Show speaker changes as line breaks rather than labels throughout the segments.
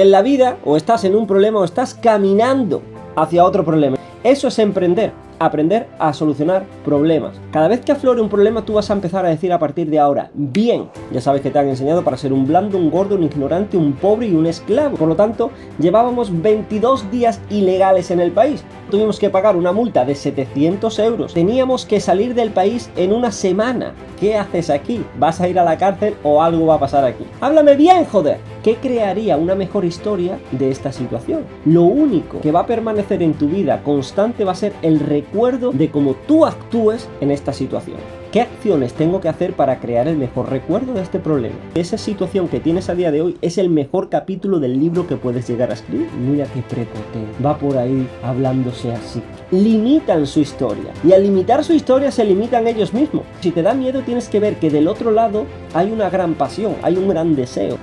En la vida o estás en un problema o estás caminando hacia otro problema. Eso es emprender, aprender a solucionar problemas. Cada vez que aflore un problema tú vas a empezar a decir a partir de ahora, bien. Ya sabes que te han enseñado para ser un blando, un gordo, un ignorante, un pobre y un esclavo. Por lo tanto, llevábamos 22 días ilegales en el país. Tuvimos que pagar una multa de 700 euros. Teníamos que salir del país en una semana. ¿Qué haces aquí? ¿Vas a ir a la cárcel o algo va a pasar aquí? ¡Háblame bien, joder! ¿Qué crearía una mejor historia de esta situación? Lo único que va a permanecer en tu vida constante va a ser el recuerdo de cómo tú actúes en esta situación. ¿Qué acciones tengo que hacer para crear el mejor recuerdo de este problema? Esa situación que tienes a día de hoy es el mejor capítulo del libro que puedes llegar a escribir. Mira qué prepotente. Va por ahí hablándose así. Limitan su historia. Y al limitar su historia se limitan ellos mismos. Si te da miedo tienes que ver que del otro lado hay una gran pasión, hay un gran deseo.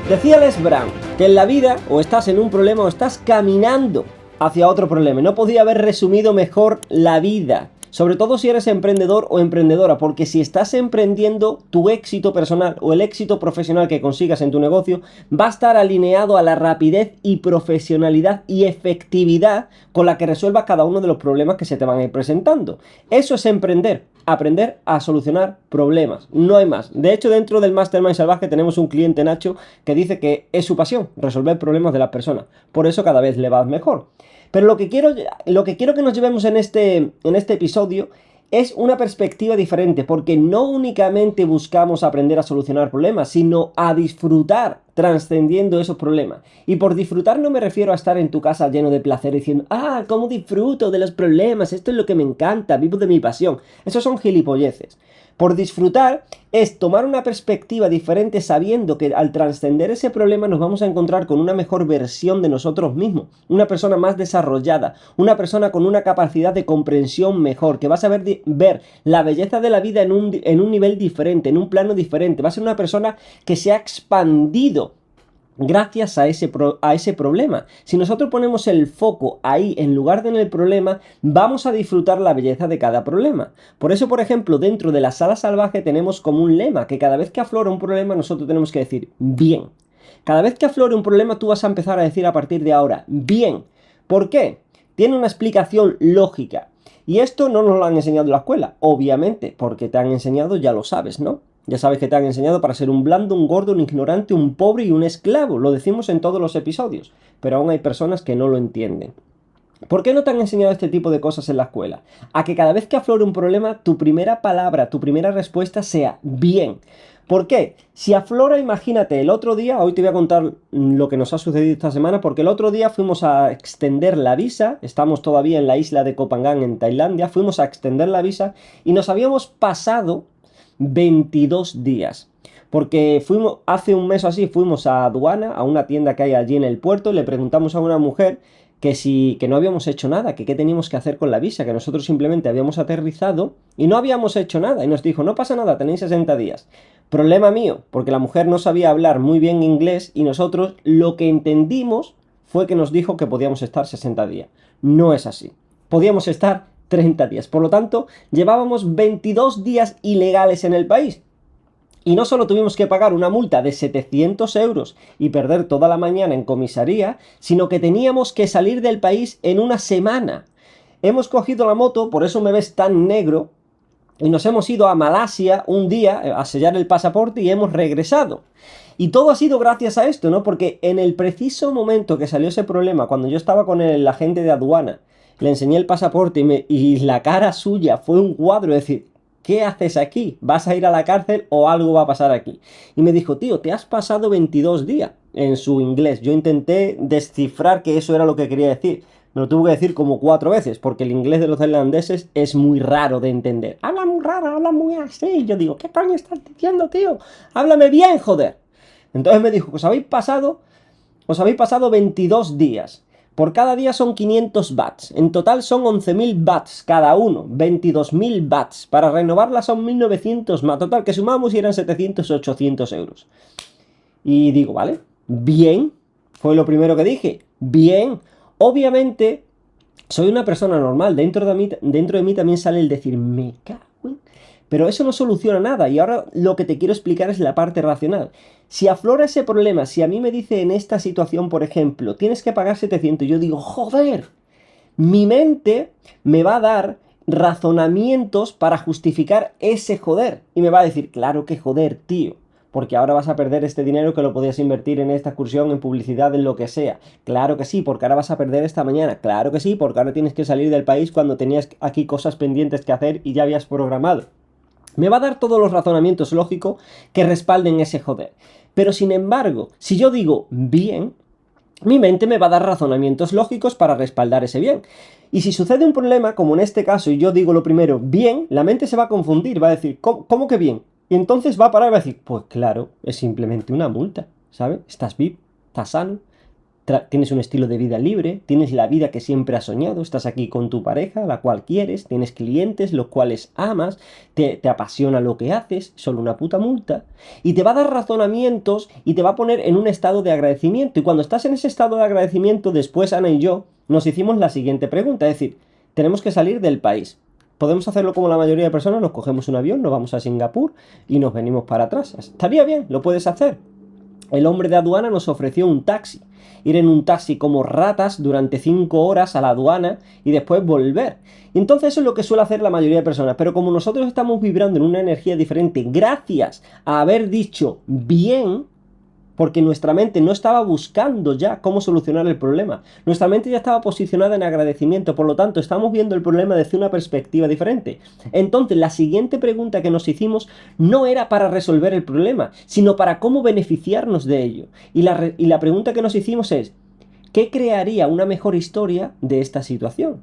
Decía Les Brown que en la vida o estás en un problema o estás caminando hacia otro problema. No podía haber resumido mejor la vida. Sobre todo si eres emprendedor o emprendedora, porque si estás emprendiendo, tu éxito personal o el éxito profesional que consigas en tu negocio va a estar alineado a la rapidez y profesionalidad y efectividad con la que resuelvas cada uno de los problemas que se te van a ir presentando. Eso es emprender, aprender a solucionar problemas, no hay más. De hecho, dentro del Mastermind Salvaje tenemos un cliente, Nacho, que dice que es su pasión, resolver problemas de las personas. Por eso cada vez le va mejor. Pero lo que quiero que nos llevemos en este episodio es una perspectiva diferente, porque no únicamente buscamos aprender a solucionar problemas, sino a disfrutar trascendiendo esos problemas. Y por disfrutar no me refiero a estar en tu casa lleno de placer diciendo, cómo disfruto de los problemas, esto es lo que me encanta, vivo de mi pasión. Esos son gilipolleces. Por disfrutar es tomar una perspectiva diferente sabiendo que al trascender ese problema nos vamos a encontrar con una mejor versión de nosotros mismos, una persona más desarrollada, una persona con una capacidad de comprensión mejor, que va a saber ver la belleza de la vida en un nivel diferente, en un plano diferente, va a ser una persona que se ha expandido gracias a ese problema. Si nosotros ponemos el foco ahí en lugar de en el problema, vamos a disfrutar la belleza de cada problema. Por eso, por ejemplo, dentro de la sala salvaje tenemos como un lema, que cada vez que aflora un problema nosotros tenemos que decir, bien. Cada vez que aflore un problema tú vas a empezar a decir a partir de ahora, bien. ¿Por qué? Tiene una explicación lógica. Y esto no nos lo han enseñado en la escuela, obviamente, porque te han enseñado, ya lo sabes, ¿no? Ya sabes que te han enseñado para ser un blando, un gordo, un ignorante, un pobre y un esclavo. Lo decimos en todos los episodios, pero aún hay personas que no lo entienden. ¿Por qué no te han enseñado este tipo de cosas en la escuela? A que cada vez que aflore un problema, tu primera palabra, tu primera respuesta sea bien. ¿Por qué? Si aflora, imagínate, el otro día, hoy te voy a contar lo que nos ha sucedido esta semana, porque el otro día fuimos a extender la visa, estamos todavía en la isla de Koh Phangan en Tailandia, fuimos a extender la visa y nos habíamos pasado 22 días. Porque hace un mes o así, fuimos a aduana, a una tienda que hay allí en el puerto, y le preguntamos a una mujer que no habíamos hecho nada, que qué teníamos que hacer con la visa, que nosotros simplemente habíamos aterrizado y no habíamos hecho nada. Y nos dijo, no pasa nada, tenéis 60 días. Problema mío, porque la mujer no sabía hablar muy bien inglés y nosotros lo que entendimos fue que nos dijo que podíamos estar 60 días. No es así. Podíamos estar 30 días. Por lo tanto, llevábamos 22 días ilegales en el país. Y no solo tuvimos que pagar una multa de 700 euros y perder toda la mañana en comisaría, sino que teníamos que salir del país en una semana. Hemos cogido la moto, por eso me ves tan negro, y nos hemos ido a Malasia un día a sellar el pasaporte y hemos regresado. Y todo ha sido gracias a esto, ¿no? Porque en el preciso momento que salió ese problema, cuando yo estaba con el agente de aduana, le enseñé el pasaporte y la cara suya fue un cuadro, es decir, ¿qué haces aquí? ¿Vas a ir a la cárcel o algo va a pasar aquí? Y me dijo, tío, te has pasado 22 días en su inglés. Yo intenté descifrar que eso era lo que quería decir. Me lo tuve que decir como 4 veces, porque el inglés de los tailandeses es muy raro de entender. Habla muy raro, habla muy así. Y yo digo, ¿qué coño estás diciendo, tío? Háblame bien, joder. Entonces me dijo, os habéis pasado 22 días. Por cada día son 500 bahts. En total son 11.000 bahts cada uno. 22.000 bahts. Para renovarla son 1.900 más. Total, que sumamos y eran 700 o 800 euros. Y digo, vale, bien. Fue lo primero que dije. Bien. Obviamente, soy una persona normal. Dentro de mí también sale el decir, me cago en... Pero eso no soluciona nada y ahora lo que te quiero explicar es la parte racional. Si aflora ese problema, si a mí me dice en esta situación, por ejemplo, tienes que pagar 700, yo digo, joder, mi mente me va a dar razonamientos para justificar ese joder. Y me va a decir, claro que joder, tío. Porque ahora vas a perder este dinero que lo podías invertir en esta excursión, en publicidad, en lo que sea. Claro que sí, porque ahora vas a perder esta mañana. Claro que sí, porque ahora tienes que salir del país cuando tenías aquí cosas pendientes que hacer y ya habías programado. Me va a dar todos los razonamientos lógicos que respalden ese joder. Pero sin embargo, si yo digo bien, mi mente me va a dar razonamientos lógicos para respaldar ese bien. Y si sucede un problema, como en este caso, y yo digo lo primero, bien, la mente se va a confundir, va a decir, ¿cómo que bien? Y entonces va a parar y va a decir, pues claro, es simplemente una multa, ¿sabes? Estás vivo, estás sano, tienes un estilo de vida libre, tienes la vida que siempre has soñado, estás aquí con tu pareja, la cual quieres, tienes clientes, los cuales amas, te apasiona lo que haces, solo una puta multa, y te va a dar razonamientos y te va a poner en un estado de agradecimiento. Y cuando estás en ese estado de agradecimiento, después Ana y yo nos hicimos la siguiente pregunta, es decir, tenemos que salir del país. Podemos hacerlo como la mayoría de personas, nos cogemos un avión, nos vamos a Singapur y nos venimos para atrás. Estaría bien, lo puedes hacer. El hombre de aduana nos ofreció un taxi. Ir en un taxi como ratas durante 5 horas a la aduana y después volver. Y entonces eso es lo que suele hacer la mayoría de personas. Pero como nosotros estamos vibrando en una energía diferente gracias a haber dicho bien, porque nuestra mente no estaba buscando ya cómo solucionar el problema. Nuestra mente ya estaba posicionada en agradecimiento, por lo tanto estamos viendo el problema desde una perspectiva diferente. Entonces la siguiente pregunta que nos hicimos no era para resolver el problema, sino para cómo beneficiarnos de ello. Y la pregunta que nos hicimos es, ¿qué crearía una mejor historia de esta situación?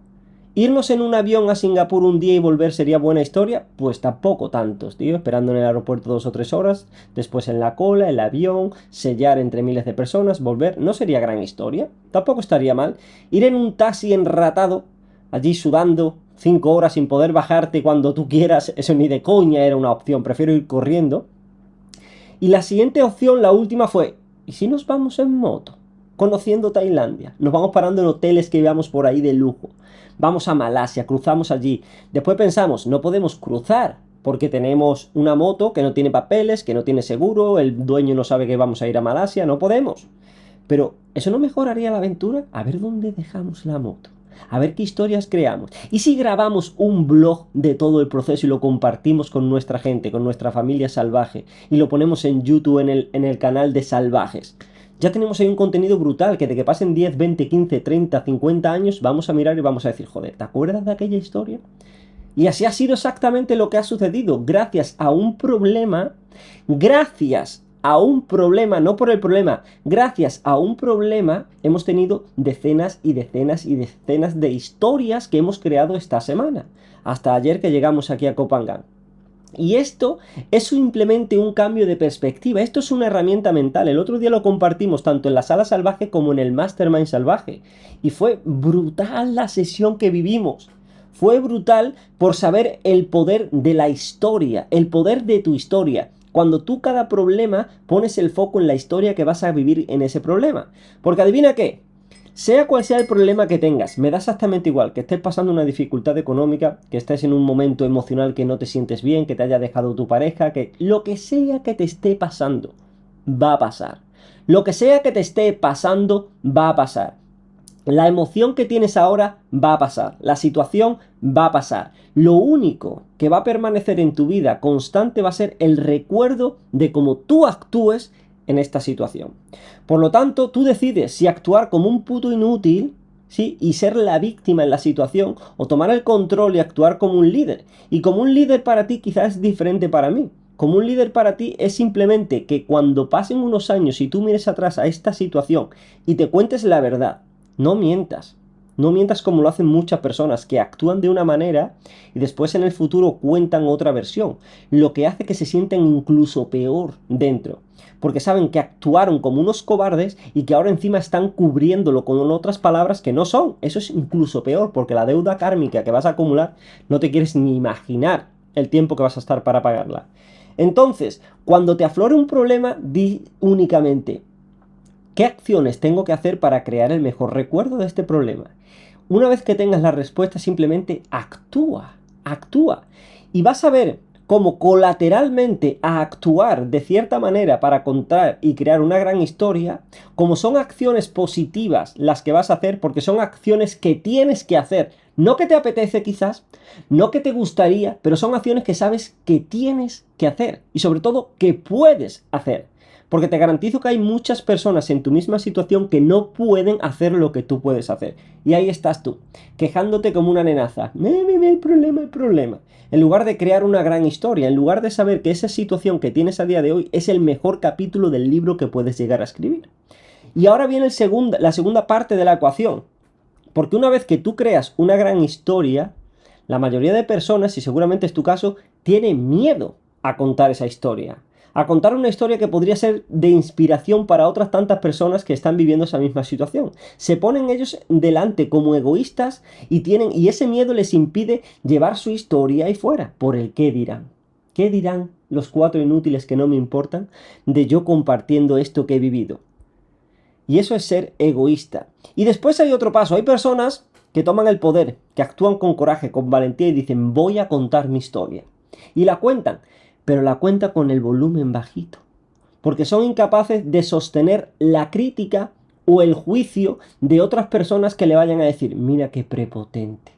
¿Irnos en un avión a Singapur un día y volver sería buena historia? Pues tampoco tantos, tío. Esperando en el aeropuerto 2 o 3 horas, después en la cola, el avión, sellar entre miles de personas, volver, no sería gran historia. Tampoco estaría mal. Ir en un taxi enratado, allí sudando 5 horas sin poder bajarte cuando tú quieras, eso ni de coña era una opción, prefiero ir corriendo. Y la siguiente opción, la última fue, ¿y si nos vamos en moto? Conociendo Tailandia. Nos vamos parando en hoteles que veamos por ahí de lujo. Vamos a Malasia, cruzamos allí. Después pensamos, no podemos cruzar porque tenemos una moto que no tiene papeles, que no tiene seguro, el dueño no sabe que vamos a ir a Malasia, no podemos. Pero, ¿eso no mejoraría la aventura? A ver dónde dejamos la moto. A ver qué historias creamos. ¿Y si grabamos un blog de todo el proceso y lo compartimos con nuestra gente, con nuestra familia salvaje, y lo ponemos en YouTube en el canal de Salvajes? Ya tenemos ahí un contenido brutal, que de que pasen 10, 20, 15, 30, 50 años, vamos a mirar y vamos a decir, joder, ¿te acuerdas de aquella historia? Y así ha sido exactamente lo que ha sucedido, gracias a un problema, no por el problema, gracias a un problema hemos tenido decenas y decenas y decenas de historias que hemos creado esta semana, hasta ayer que llegamos aquí a Kopangan. Y esto es simplemente un cambio de perspectiva, esto es una herramienta mental. El otro día lo compartimos tanto en la sala salvaje como en el Mastermind salvaje. Y fue brutal la sesión que vivimos. Fue brutal por saber el poder de la historia, el poder de tu historia. Cuando tú cada problema pones el foco en la historia que vas a vivir en ese problema. Porque adivina qué. Sea cual sea el problema que tengas, me da exactamente igual, que estés pasando una dificultad económica, que estés en un momento emocional que no te sientes bien, que te haya dejado tu pareja, que lo que sea que te esté pasando, va a pasar. Lo que sea que te esté pasando, va a pasar. La emoción que tienes ahora va a pasar, la situación va a pasar. Lo único que va a permanecer en tu vida constante va a ser el recuerdo de cómo tú actúes en esta situación. Por lo tanto, tú decides si actuar como un puto inútil, ¿sí?, y ser la víctima en la situación, o tomar el control y actuar como un líder. Y como un líder para ti quizás es diferente para mí. Como un líder para ti es simplemente que cuando pasen unos años y tú mires atrás a esta situación y te cuentes la verdad, no mientas. No mientas como lo hacen muchas personas que actúan de una manera y después en el futuro cuentan otra versión, lo que hace que se sientan incluso peor dentro, porque saben que actuaron como unos cobardes y que ahora encima están cubriéndolo con otras palabras que no son. Eso es incluso peor, porque la deuda kármica que vas a acumular no te quieres ni imaginar el tiempo que vas a estar para pagarla. Entonces, cuando te aflore un problema, di únicamente: ¿qué acciones tengo que hacer para crear el mejor recuerdo de este problema? Una vez que tengas la respuesta, simplemente actúa. Y vas a ver como colateralmente a actuar de cierta manera para contar y crear una gran historia, como son acciones positivas las que vas a hacer, porque son acciones que tienes que hacer, no que te apetece quizás, no que te gustaría, pero son acciones que sabes que tienes que hacer y sobre todo que puedes hacer. Porque te garantizo que hay muchas personas en tu misma situación que no pueden hacer lo que tú puedes hacer. Y ahí estás tú, quejándote como una nenaza. El problema, el problema. En lugar de crear una gran historia, en lugar de saber que esa situación que tienes a día de hoy es el mejor capítulo del libro que puedes llegar a escribir. Y ahora viene la segunda parte de la ecuación. Porque una vez que tú creas una gran historia, la mayoría de personas, y seguramente es tu caso, tienen miedo a contar esa historia. A contar una historia que podría ser de inspiración para otras tantas personas que están viviendo esa misma situación. Se ponen ellos delante como egoístas y ese miedo les impide llevar su historia ahí fuera. Por el qué dirán. ¿Qué dirán los 4 inútiles que no me importan de yo compartiendo esto que he vivido? Y eso es ser egoísta. Y después hay otro paso. Hay personas que toman el poder, que actúan con coraje, con valentía y dicen, voy a contar mi historia. Y la cuentan, pero la cuentan con el volumen bajito. Porque son incapaces de sostener la crítica o el juicio de otras personas que le vayan a decir, mira qué prepotente,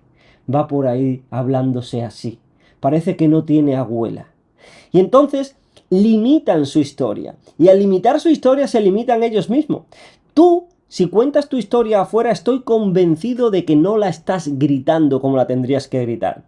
va por ahí hablándose así, parece que no tiene abuela. Y entonces limitan su historia. Y al limitar su historia se limitan ellos mismos. Tú, si cuentas tu historia afuera, estoy convencido de que no la estás gritando como la tendrías que gritar.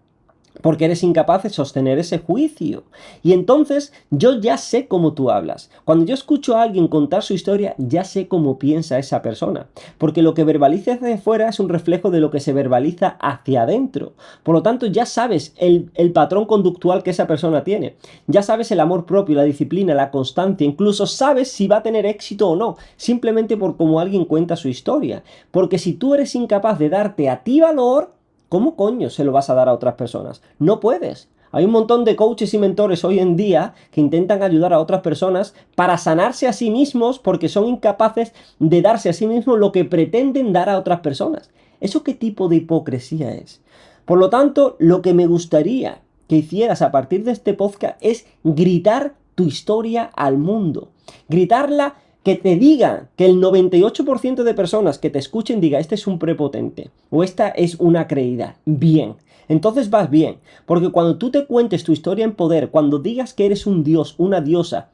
Porque eres incapaz de sostener ese juicio. Y entonces yo ya sé cómo tú hablas. Cuando yo escucho a alguien contar su historia, ya sé cómo piensa esa persona. Porque lo que verbaliza hacia afuera es un reflejo de lo que se verbaliza hacia adentro. Por lo tanto, ya sabes el patrón conductual que esa persona tiene. Ya sabes el amor propio, la disciplina, la constancia. Incluso sabes si va a tener éxito o no. Simplemente por cómo alguien cuenta su historia. Porque si tú eres incapaz de darte a ti valor, ¿cómo coño se lo vas a dar a otras personas? No puedes. Hay un montón de coaches y mentores hoy en día que intentan ayudar a otras personas para sanarse a sí mismos porque son incapaces de darse a sí mismos lo que pretenden dar a otras personas. ¿Eso qué tipo de hipocresía es? Por lo tanto, lo que me gustaría que hicieras a partir de este podcast es gritar tu historia al mundo. Gritarla, que te diga, que el 98% de personas que te escuchen diga, este es un prepotente o esta es una creída. Bien, entonces vas bien, porque cuando tú te cuentes tu historia en poder, cuando digas que eres un dios, una diosa,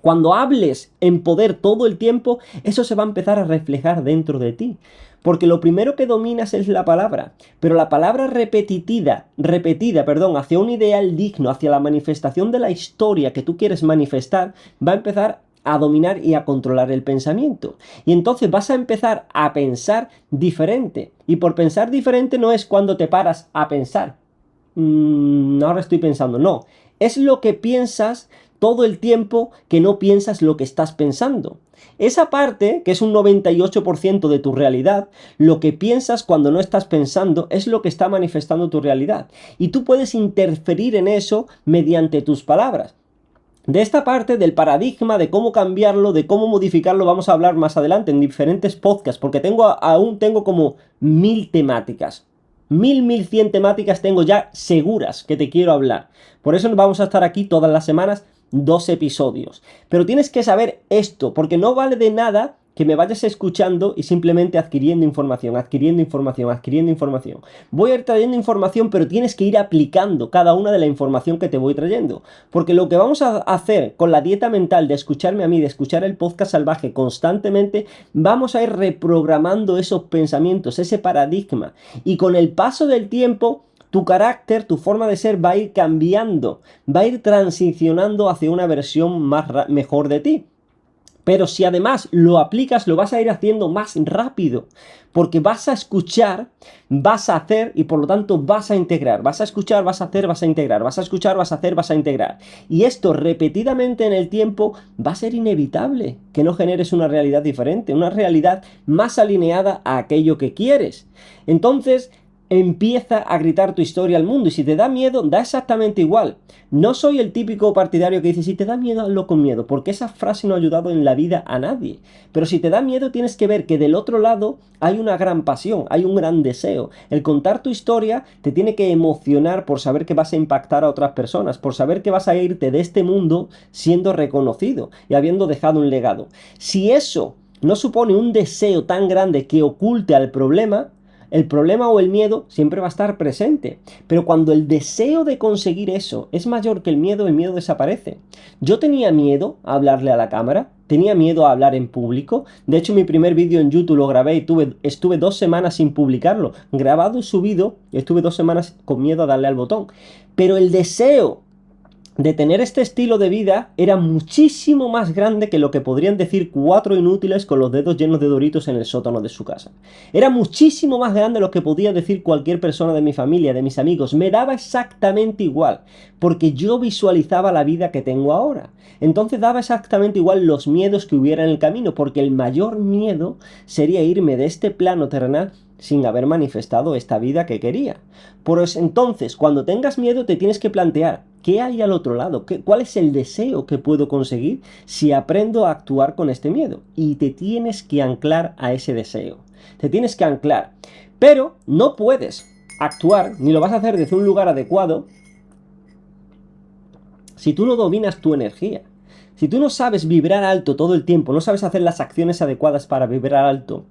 cuando hables en poder todo el tiempo, eso se va a empezar a reflejar dentro de ti. Porque lo primero que dominas es la palabra, pero la palabra repetida, hacia un ideal digno, hacia la manifestación de la historia que tú quieres manifestar, va a empezar a dominar y a controlar el pensamiento. Y entonces vas a empezar a pensar diferente. Y por pensar diferente no es cuando te paras a pensar. Ahora estoy pensando. No, es lo que piensas todo el tiempo que no piensas lo que estás pensando. Esa parte, que es un 98% de tu realidad, lo que piensas cuando no estás pensando es lo que está manifestando tu realidad. Y tú puedes interferir en eso mediante tus palabras. De esta parte del paradigma, de cómo cambiarlo, de cómo modificarlo, vamos a hablar más adelante en diferentes podcasts, porque aún tengo como 1000 temáticas. 1100 temáticas tengo ya seguras que te quiero hablar. Por eso vamos a estar aquí todas las semanas, 2 episodios. Pero tienes que saber esto, porque no vale de nada que me vayas escuchando y simplemente adquiriendo información. Voy a ir trayendo información, pero tienes que ir aplicando cada una de la información que te voy trayendo. Porque lo que vamos a hacer con la dieta mental de escucharme a mí, de escuchar el podcast salvaje constantemente, vamos a ir reprogramando esos pensamientos, ese paradigma. Y con el paso del tiempo, tu carácter, tu forma de ser va a ir cambiando, va a ir transicionando hacia una versión mejor de ti. Pero si además lo aplicas, lo vas a ir haciendo más rápido, porque vas a escuchar, vas a hacer y por lo tanto vas a integrar. Vas a escuchar, vas a hacer, vas a integrar. Vas a escuchar, vas a hacer, vas a integrar. Y esto repetidamente en el tiempo va a ser inevitable que no generes una realidad diferente, una realidad más alineada a aquello que quieres. Entonces, empieza a gritar tu historia al mundo. Y si te da miedo, da exactamente igual. No soy el típico partidario que dice, si te da miedo, hazlo con miedo, porque esa frase no ha ayudado en la vida a nadie. Pero si te da miedo, tienes que ver que del otro lado hay una gran pasión, hay un gran deseo. El contar tu historia te tiene que emocionar por saber que vas a impactar a otras personas, por saber que vas a irte de este mundo siendo reconocido y habiendo dejado un legado. Si eso no supone un deseo tan grande que oculte al problema, el problema o el miedo siempre va a estar presente. Pero cuando el deseo de conseguir eso es mayor que el miedo desaparece. Yo tenía miedo a hablarle a la cámara, tenía miedo a hablar en público. De hecho, mi primer vídeo en YouTube lo grabé y estuve 2 semanas sin publicarlo. Grabado y subido, y estuve 2 semanas con miedo a darle al botón. Pero el deseo de tener este estilo de vida era muchísimo más grande que lo que podrían decir 4 inútiles con los dedos llenos de Doritos en el sótano de su casa. Era muchísimo más grande lo que podía decir cualquier persona de mi familia, de mis amigos. Me daba exactamente igual, porque yo visualizaba la vida que tengo ahora. Entonces daba exactamente igual los miedos que hubiera en el camino, porque el mayor miedo sería irme de este plano terrenal sin haber manifestado esta vida que quería. Pues entonces, cuando tengas miedo, te tienes que plantear, ¿qué hay al otro lado? ¿Cuál es el deseo que puedo conseguir si aprendo a actuar con este miedo? Y te tienes que anclar a ese deseo. Te tienes que anclar. Pero no puedes actuar, ni lo vas a hacer desde un lugar adecuado, si tú no dominas tu energía. Si tú no sabes vibrar alto todo el tiempo, no sabes hacer las acciones adecuadas para vibrar alto,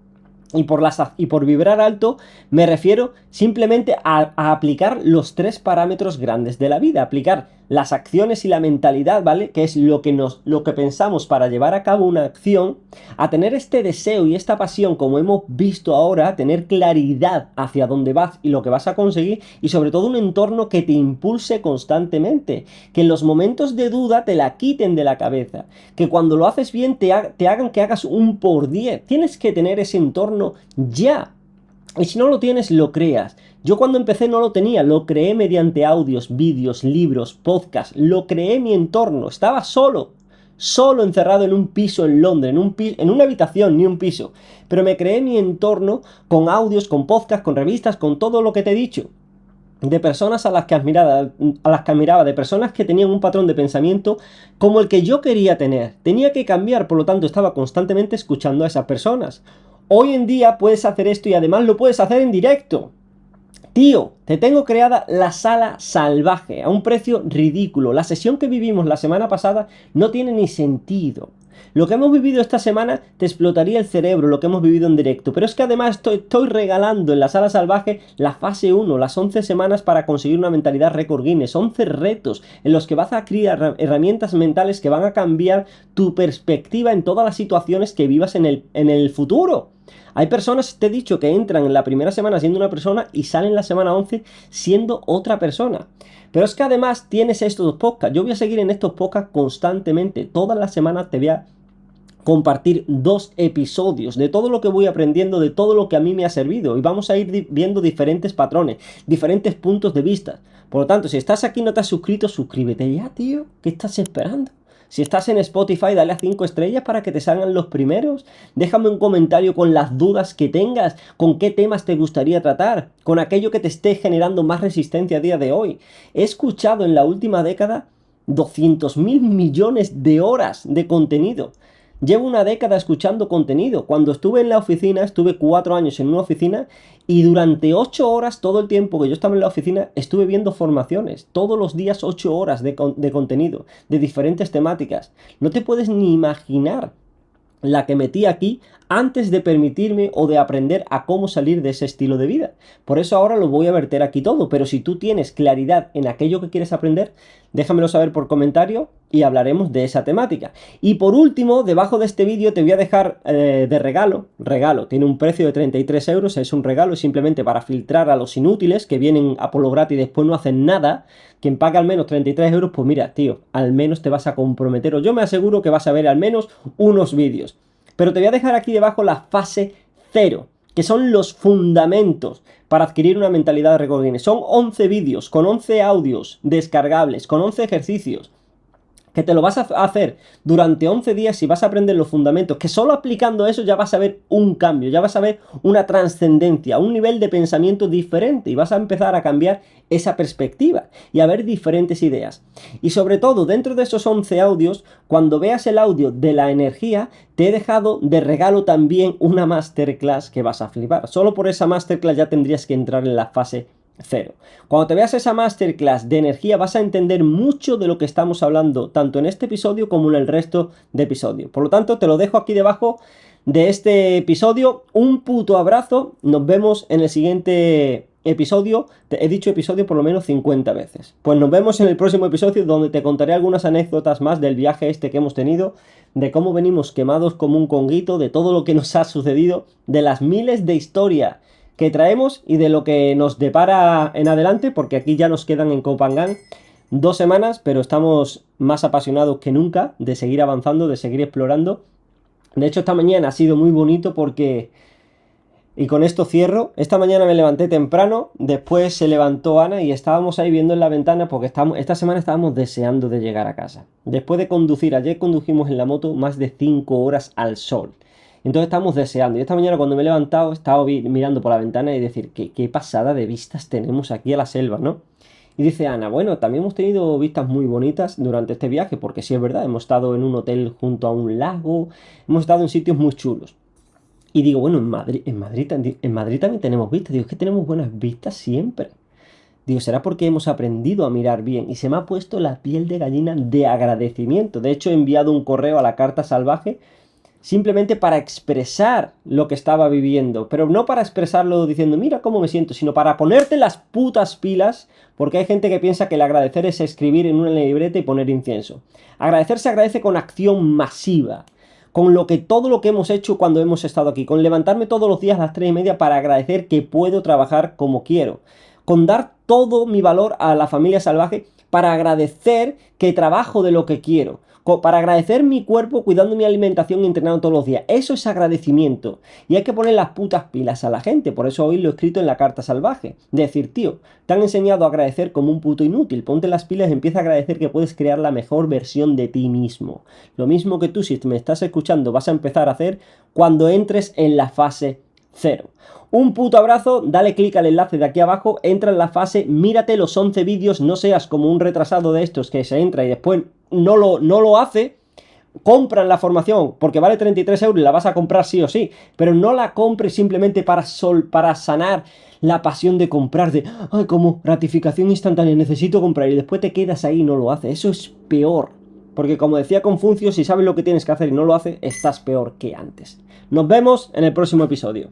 y por vibrar alto me refiero simplemente a aplicar los 3 parámetros grandes de la vida, aplicar las acciones y la mentalidad, ¿vale? Que es lo que pensamos para llevar a cabo una acción, a tener este deseo y esta pasión, como hemos visto ahora, tener claridad hacia dónde vas y lo que vas a conseguir, y sobre todo un entorno que te impulse constantemente, que en los momentos de duda te la quiten de la cabeza, que cuando lo haces bien te hagan que hagas un por 10. Tienes que tener ese entorno ya. Y si no lo tienes, lo creas. Yo cuando empecé no lo tenía, lo creé mediante audios, vídeos, libros, podcasts, lo creé mi entorno, estaba solo encerrado en un piso en Londres, en una habitación, ni un piso, pero me creé mi entorno con audios, con podcasts, con revistas, con todo lo que te he dicho, de personas a las que admiraba, de personas que tenían un patrón de pensamiento como el que yo quería tener. Tenía que cambiar, por lo tanto estaba constantemente escuchando a esas personas. Hoy en día puedes hacer esto y además lo puedes hacer en directo. Tío, te tengo creada la sala salvaje a un precio ridículo. La sesión que vivimos la semana pasada no tiene ni sentido. Lo que hemos vivido esta semana te explotaría el cerebro, lo que hemos vivido en directo. Pero es que además estoy regalando en la sala salvaje la fase 1, las 11 semanas para conseguir una mentalidad récord Guinness. 11 retos en los que vas a crear herramientas mentales que van a cambiar tu perspectiva en todas las situaciones que vivas en el futuro. Hay personas, te he dicho, que entran en la primera semana siendo una persona y salen la semana 11 siendo otra persona. Pero es que además tienes estos 2 podcasts. Yo voy a seguir en estos podcasts constantemente. Todas las semanas te voy a compartir 2 episodios de todo lo que voy aprendiendo, de todo lo que a mí me ha servido, y vamos a ir viendo diferentes patrones, diferentes puntos de vista. Por lo tanto, si estás aquí y no te has suscrito, suscríbete ya, tío. ¿Qué estás esperando? Si estás en Spotify, dale a 5 estrellas para que te salgan los primeros. Déjame un comentario con las dudas que tengas, con qué temas te gustaría tratar, con aquello que te esté generando más resistencia a día de hoy. He escuchado en la última década 200.000 millones de horas de contenido. Llevo una década escuchando contenido. Cuando estuve en la oficina, estuve 4 años en una oficina y durante 8 horas, todo el tiempo que yo estaba en la oficina, estuve viendo formaciones. Todos los días 8 horas de contenido, de diferentes temáticas. No te puedes ni imaginar la que metí aquí antes de permitirme o de aprender a cómo salir de ese estilo de vida. Por eso ahora lo voy a verter aquí todo, pero si tú tienes claridad en aquello que quieres aprender, déjamelo saber por comentario y hablaremos de esa temática. Y por último, debajo de este vídeo te voy a dejar de regalo, tiene un precio de 33 euros, es un regalo simplemente para filtrar a los inútiles que vienen a por lo gratis y después no hacen nada. Quien paga al menos 33 euros, pues mira, tío, al menos te vas a comprometer, o yo me aseguro que vas a ver al menos unos vídeos. Pero te voy a dejar aquí debajo la fase 0, que son los fundamentos para adquirir una mentalidad de récord Guinness. Son 11 vídeos, con 11 audios descargables, con 11 ejercicios, que te lo vas a hacer durante 11 días y vas a aprender los fundamentos, que solo aplicando eso ya vas a ver un cambio, ya vas a ver una trascendencia, un nivel de pensamiento diferente y vas a empezar a cambiar esa perspectiva y a ver diferentes ideas. Y sobre todo, dentro de esos 11 audios, cuando veas el audio de la energía, te he dejado de regalo también una masterclass que vas a flipar. Solo por esa masterclass ya tendrías que entrar en la fase 0. Cuando te veas esa masterclass de energía vas a entender mucho de lo que estamos hablando, tanto en este episodio como en el resto de episodios. Por lo tanto, te lo dejo aquí debajo de este episodio. Un puto abrazo. Nos vemos en el siguiente episodio. Te he dicho episodio por lo menos 50 veces. Pues nos vemos en el próximo episodio, donde te contaré algunas anécdotas más del viaje este que hemos tenido, de cómo venimos quemados como un conguito, de todo lo que nos ha sucedido, de las miles de historias que traemos y de lo que nos depara en adelante, porque aquí ya nos quedan en Koh Phangan 2 semanas, pero estamos más apasionados que nunca de seguir avanzando, de seguir explorando. De hecho, esta mañana ha sido muy bonito porque, y con esto cierro, esta mañana me levanté temprano, después se levantó Ana y estábamos ahí viendo en la ventana porque esta semana estábamos deseando de llegar a casa. Después de conducir, ayer condujimos en la moto más de 5 horas al sol. Entonces estamos deseando. Y esta mañana cuando me he levantado, estaba mirando por la ventana y decir, qué pasada de vistas tenemos aquí a la selva, ¿no? Y dice Ana, bueno, también hemos tenido vistas muy bonitas durante este viaje, porque sí es verdad, hemos estado en un hotel junto a un lago, hemos estado en sitios muy chulos. Y digo, bueno, en Madrid también tenemos vistas. Digo, es que tenemos buenas vistas siempre. Digo, será porque hemos aprendido a mirar bien. Y se me ha puesto la piel de gallina de agradecimiento. De hecho, he enviado un correo a la Carta Salvaje simplemente para expresar lo que estaba viviendo, pero no para expresarlo diciendo, mira cómo me siento, sino para ponerte las putas pilas, porque hay gente que piensa que el agradecer es escribir en una libreta y poner incienso. Agradecer se agradece con acción masiva, con todo lo que hemos hecho cuando hemos estado aquí, con levantarme todos los días a las 3:30 para agradecer que puedo trabajar como quiero, con dar todo mi valor a la familia salvaje para agradecer que trabajo de lo que quiero, para agradecer mi cuerpo cuidando mi alimentación y entrenando todos los días. Eso es agradecimiento. Y hay que poner las putas pilas a la gente. Por eso hoy lo he escrito en la Carta Salvaje. Decir, tío, te han enseñado a agradecer como un puto inútil. Ponte las pilas y empieza a agradecer que puedes crear la mejor versión de ti mismo. Lo mismo que tú, si me estás escuchando, vas a empezar a hacer cuando entres en la fase 0. Un puto abrazo, dale clic al enlace de aquí abajo, entra en la fase, mírate los 11 vídeos, no seas como un retrasado de estos que se entra y después no lo hace. Compran la formación porque vale 33 euros y la vas a comprar sí o sí, pero no la compres simplemente para sanar la pasión de comprar, de ay, como gratificación instantánea, necesito comprar, y después te quedas ahí y no lo haces. Eso es peor, porque como decía Confucio, si sabes lo que tienes que hacer y no lo haces, estás peor que antes. Nos vemos en el próximo episodio.